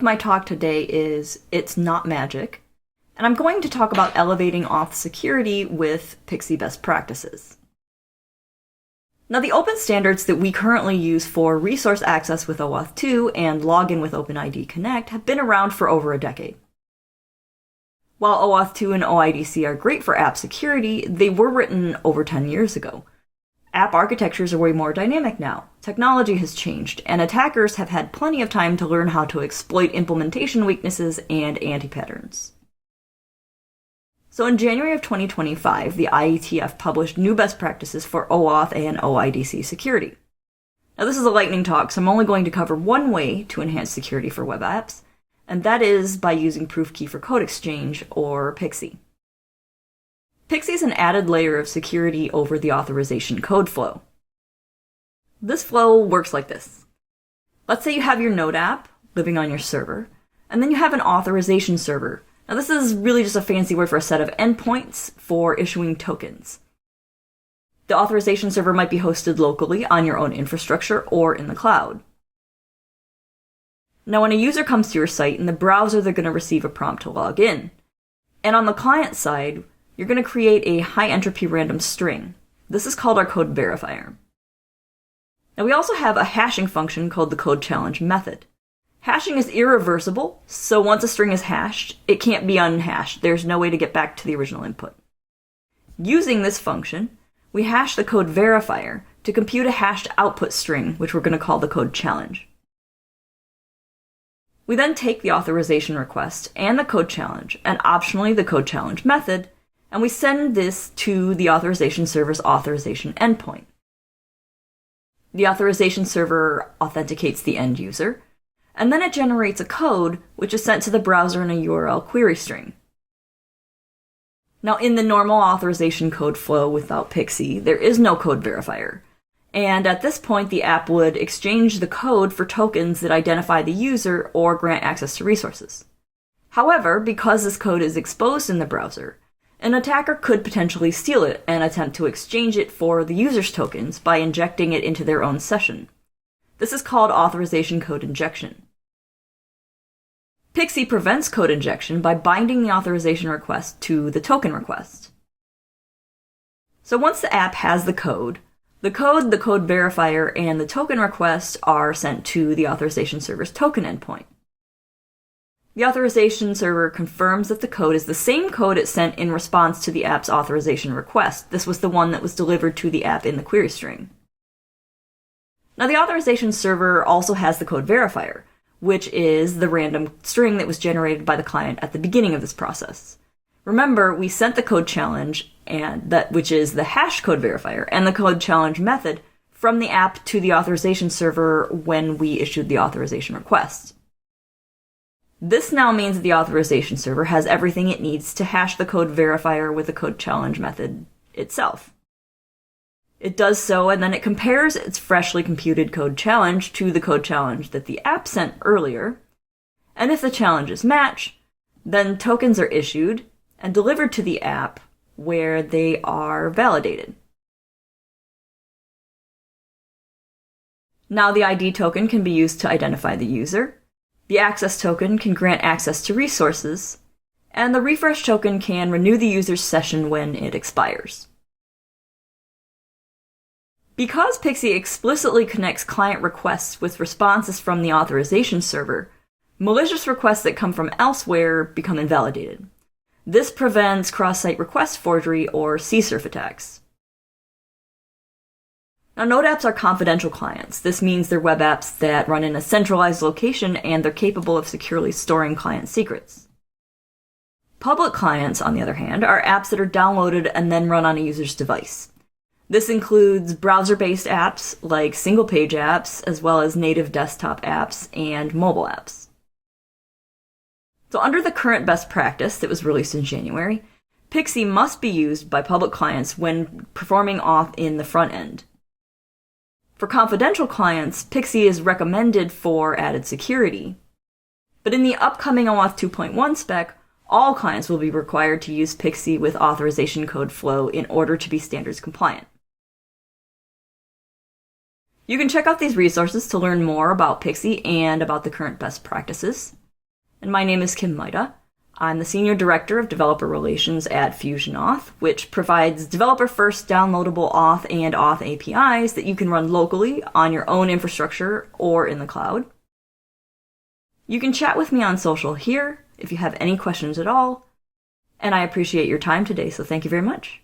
of my talk today is It's Not Magic, and I'm going to talk about elevating auth security with PKCE best practices. Now, the open standards that we currently use for resource access with OAuth 2 and login with OpenID Connect have been around for over a decade. While OAuth 2 and OIDC are great for app security, they were written over 10 years ago. App architectures are way more dynamic now. Technology has changed, and attackers have had plenty of time to learn how to exploit implementation weaknesses and anti-patterns. So in January of 2025, the IETF published new best practices for OAuth and OIDC security. Now, this is a lightning talk, so I'm only going to cover one way to enhance security for web apps, and that is by using Proof Key for Code Exchange, or PKCE. PKCE is an added layer of security over the authorization code flow. This flow works like this. Let's say you have your Node app living on your server, and then you have an authorization server. Now, this is really just a fancy word for a set of endpoints for issuing tokens. The authorization server might be hosted locally on your own infrastructure or in the cloud. Now, when a user comes to your site in the browser, they're going to receive a prompt to log in. And on the client side, you're going to create a high-entropy random string. This is called our code verifier. Now, we also have a hashing function called the code challenge method. Hashing is irreversible, so once a string is hashed, it can't be unhashed. There's no way to get back to the original input. Using this function, we hash the code verifier to compute a hashed output string, which we're going to call the code challenge. We then take the authorization request and the code challenge, and optionally the code challenge method, and we send this to the authorization server's authorization endpoint. The authorization server authenticates the end user, and then it generates a code which is sent to the browser in a URL query string. Now, in the normal authorization code flow without PKCE, there is no code verifier, and at this point the app would exchange the code for tokens that identify the user or grant access to resources. However, because this code is exposed in the browser, an attacker could potentially steal it and attempt to exchange it for the user's tokens by injecting it into their own session. This is called authorization code injection. PKCE prevents code injection by binding the authorization request to the token request. So once the app has the code verifier, and the token request are sent to the authorization server's token endpoint. The authorization server confirms that the code is the same code it sent in response to the app's authorization request. This was the one that was delivered to the app in the query string. Now, the authorization server also has the code verifier, which is the random string that was generated by the client at the beginning of this process. Remember, we sent the code challenge, which is the hash code verifier, and the code challenge method from the app to the authorization server when we issued the authorization request. This now means that the authorization server has everything it needs to hash the code verifier with the code challenge method itself. It does so, and then it compares its freshly computed code challenge to the code challenge that the app sent earlier, and if the challenges match, then tokens are issued and delivered to the app where they are validated. Now, the ID token can be used to identify the user, the access token can grant access to resources, and the refresh token can renew the user's session when it expires. Because PKCE explicitly connects client requests with responses from the authorization server, malicious requests that come from elsewhere become invalidated. This prevents cross-site request forgery or CSRF attacks. Now, Node apps are confidential clients. This means they're web apps that run in a centralized location and they're capable of securely storing client secrets. Public clients, on the other hand, are apps that are downloaded and then run on a user's device. This includes browser-based apps like single-page apps, as well as native desktop apps and mobile apps. So under the current best practice that was released in January, PKCE must be used by public clients when performing auth in the front end. For confidential clients, PKCE is recommended for added security. But in the upcoming OAuth 2.1 spec, all clients will be required to use PKCE with authorization code flow in order to be standards compliant. You can check out these resources to learn more about PKCE and about the current best practices. and my name is Maida. I'm the Senior Director of Developer Relations at FusionAuth, which provides developer-first downloadable auth and auth APIs that you can run locally on your own infrastructure or in the cloud. You can chat with me on social here if you have any questions at all, and I appreciate your time today, so thank you very much.